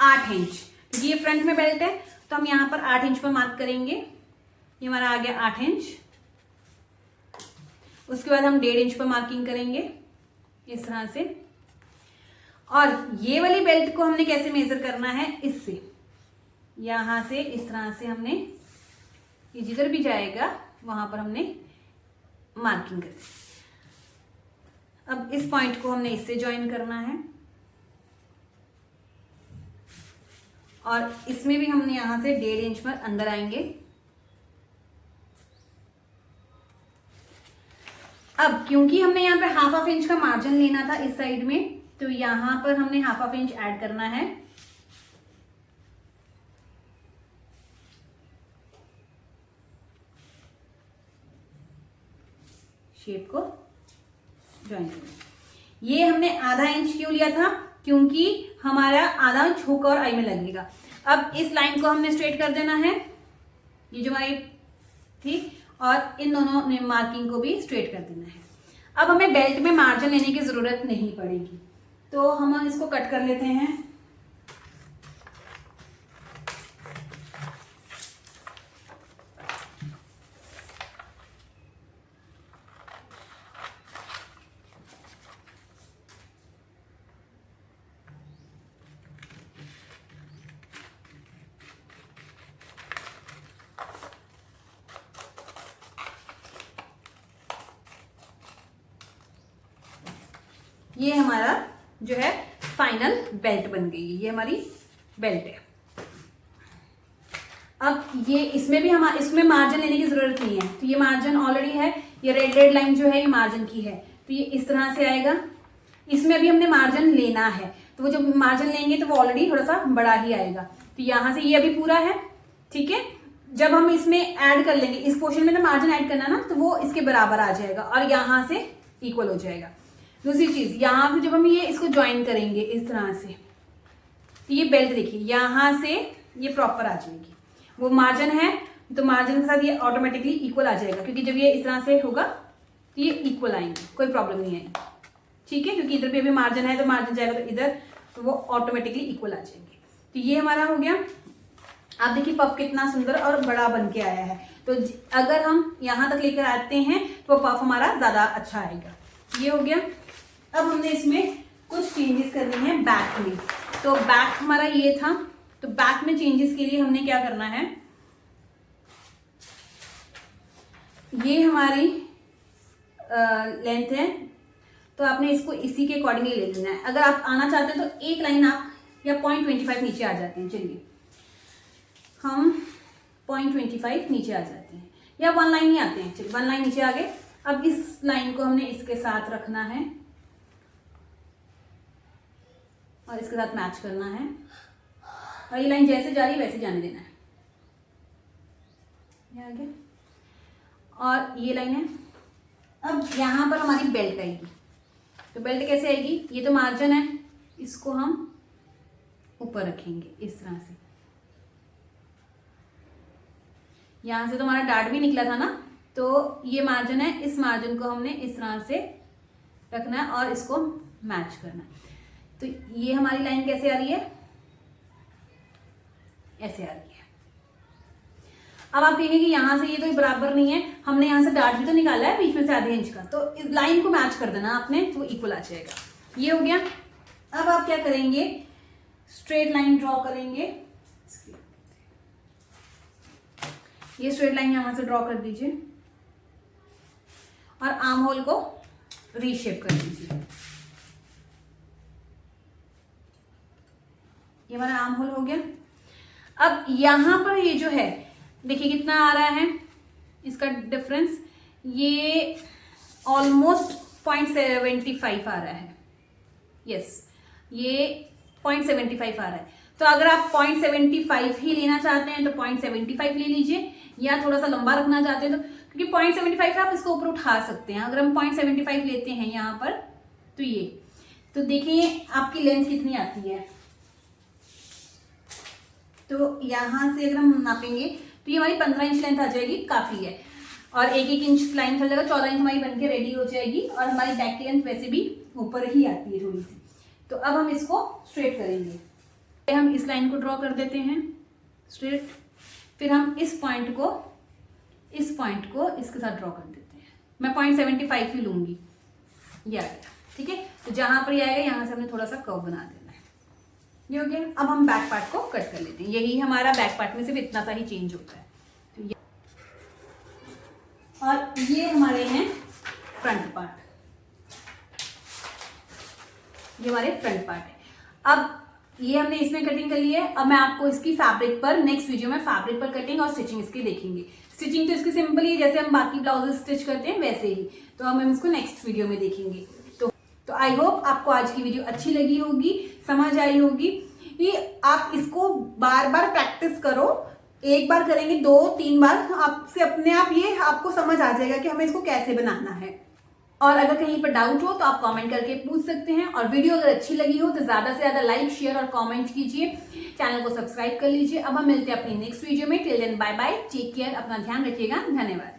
8 इंच, क्योंकि ये फ्रंट में बेल्ट है तो हम यहाँ पर 8 इंच पर मार्क करेंगे। ये हमारा आ गया 8 इंच। उसके बाद हम 1.5 इंच पर मार्किंग करेंगे इस तरह से। और ये वाली बेल्ट को हमने कैसे मेजर करना है, इससे यहां से इस तरह से हमने, ये जिधर भी जाएगा वहां पर हमने मार्किंग करी। अब इस पॉइंट को हमने इससे ज्वाइन करना है और इसमें भी हमने यहां से 1.5 इंच पर अंदर आएंगे। अब क्योंकि हमने यहाँ पे ½ इंच का मार्जिन लेना था इस साइड में, तो यहां पर हमने ½ इंच ऐड करना है। शेप को ज्वाइन करना। ये हमने ½ इंच क्यों लिया था, क्योंकि हमारा आधा इंच हुक और आई में लगेगा। अब इस लाइन को हमने स्ट्रेट कर देना है, ये जो हमारी थी, और इन दोनों मार्किंग को भी स्ट्रेट कर देना है। अब हमें बेल्ट में मार्जिन लेने की जरूरत नहीं पड़ेगी, तो हम इसको कट कर लेते हैं। ये हमारा जो है फाइनल बेल्ट बन गई है, ये हमारी बेल्ट है। अब ये इसमें भी हम इसमें मार्जिन लेने की जरूरत नहीं है, तो ये मार्जिन ऑलरेडी है, ये रेड लाइन जो है ये मार्जिन की है, तो ये इस तरह से आएगा। इसमें भी हमने मार्जिन लेना है, तो वो जब मार्जिन लेंगे तो वो ऑलरेडी थोड़ा सा बड़ा ही आएगा। तो यहाँ से ये अभी पूरा है, ठीक है। जब हम इसमें ऐड कर लेंगे, इस पोर्शन में ना मार्जिन ऐड करना ना, तो वो इसके बराबर आ जाएगा और यहाँ से इक्वल हो जाएगा। दूसरी चीज, यहाँ पे जब हम ये इसको ज्वाइन करेंगे इस तरह से, तो ये बेल्ट देखिए यहाँ से ये प्रॉपर आ जाएगी। वो मार्जिन है तो मार्जिन के साथ ये ऑटोमेटिकली इक्वल आ जाएगा, क्योंकि जब ये इस तरह से होगा तो ये इक्वल आएंगे, कोई प्रॉब्लम नहीं आएगी, ठीक है। क्योंकि इधर भी अभी मार्जिन है तो मार्जिन जाएगा तो इधर, तो वो ऑटोमेटिकली इक्वल आ जाएंगे। तो ये हमारा हो गया। आप देखिए पफ कितना सुंदर और बड़ा बन के आया है। तो अगर हम यहाँ तक लेकर आते हैं तो पफ हमारा ज्यादा अच्छा आएगा। ये हो गया। अब हमने इसमें कुछ चेंजेस करने हैं बैक में। तो बैक हमारा ये था, तो बैक में चेंजेस के लिए हमने क्या करना है, ये हमारी लेंथ है, तो आपने इसको इसी के अकॉर्डिंगली ले लेना है। अगर आप आना चाहते हैं तो एक लाइन आप या 0.25 नीचे आ जाते हैं। चलिए हम 0.25 नीचे आ जाते हैं, या 1 लाइन ही आते हैं। चलिए 1 लाइन नीचे आ गए। अब इस लाइन को हमने इसके साथ रखना है और इसके साथ मैच करना है, और ये लाइन जैसे जा रही है वैसे जाने देना है। ये आगे, और ये लाइन है। अब यहाँ पर हमारी बेल्ट आएगी। तो बेल्ट कैसे आएगी, ये तो मार्जिन है, इसको हम ऊपर रखेंगे इस तरह से। यहां से तो हमारा डार्ट भी निकला था ना, तो ये मार्जिन है, इस मार्जिन को हमने इस तरह से रखना है और इसको मैच करना है। तो ये हमारी लाइन कैसे आ रही है, ऐसे आ रही है। अब आप देखेंगे कि यहां से ये तो बराबर नहीं है, हमने यहां से डार्ट भी तो निकाला है बीच में से आधे इंच का, तो इस लाइन को मैच कर देना आपने, तो इक्वल आ जाएगा। ये हो गया। अब आप क्या करेंगे, स्ट्रेट लाइन ड्रॉ करेंगे। ये स्ट्रेट लाइन यहां से ड्रॉ कर दीजिए और आर्म होल को रीशेप कर दीजिए। ये हमारा आर्म होल हो गया। अब यहां पर ये जो है देखिए कितना आ रहा है इसका डिफरेंस, ये ऑलमोस्ट 0.75 आ रहा है। यस, ये 0.75 आ रहा है। तो अगर आप 0.75 ही लेना चाहते हैं तो 0.75 ले लीजिए, या थोड़ा सा लंबा रखना चाहते हैं तो, क्योंकि 0.75 आप इसको ऊपर उठा सकते हैं। अगर हम 0.75 लेते हैं यहाँ पर, तो ये तो देखिए आपकी लेंथ कितनी आती है। तो यहां से अगर हम नापेंगे तो ये हमारी 15 इंच लेंथ आ जाएगी, काफी है। और 1-1 इंच लाइन चल जाएगा, 14 इंच हमारी बनके रेडी हो जाएगी। और हमारी बैक की लेंथ वैसे भी ऊपर ही आती है थोड़ी सी। तो अब हम इसको स्ट्रेट करेंगे। हम इस लाइन को ड्रॉ कर देते हैं स्ट्रेट, फिर हम इस पॉइंट को इसके साथ ड्रॉ कर देते हैं। मैं 0.75 ही लूंगी, ये आ गया, ठीक है। तो जहां पर ये आएगा यहां से हमने थोड़ा सा कर्व बना देना है। ये हो गया। अब हम बैक पार्ट को कट कर लेते हैं। यही हमारा बैक पार्ट में सिर्फ इतना सा ही चेंज होता है। तो ये, और ये हमारे हैं फ्रंट पार्ट, ये हमारे फ्रंट पार्ट है। अब ये हमने इसमें कटिंग कर ली है। अब मैं आपको इसकी फैब्रिक पर नेक्स्ट वीडियो में फैब्रिक पर कटिंग और स्टिचिंग इसकी देखेंगे। स्टिचिंग तो इसकी सिंपल ही, जैसे हम बाकी ब्लाउजेस स्टिच करते हैं वैसे ही, तो हम इसको नेक्स्ट वीडियो में देखेंगे। तो आई होप आपको आज की वीडियो अच्छी लगी होगी, समझ आई होगी। कि आप इसको बार बार प्रैक्टिस करो, एक बार करेंगे 2-3 बार, आपसे अपने आप ये आपको समझ आ जाएगा कि हमें इसको कैसे बनाना है। और अगर कहीं पर डाउट हो तो आप कमेंट करके पूछ सकते हैं। और वीडियो अगर अच्छी लगी हो तो ज्यादा से ज्यादा लाइक, शेयर और कमेंट कीजिए। चैनल को सब्सक्राइब कर लीजिए। अब हम मिलते हैं अपनी नेक्स्ट वीडियो में। Till then bye bye, take care, अपना ध्यान रखिएगा। धन्यवाद।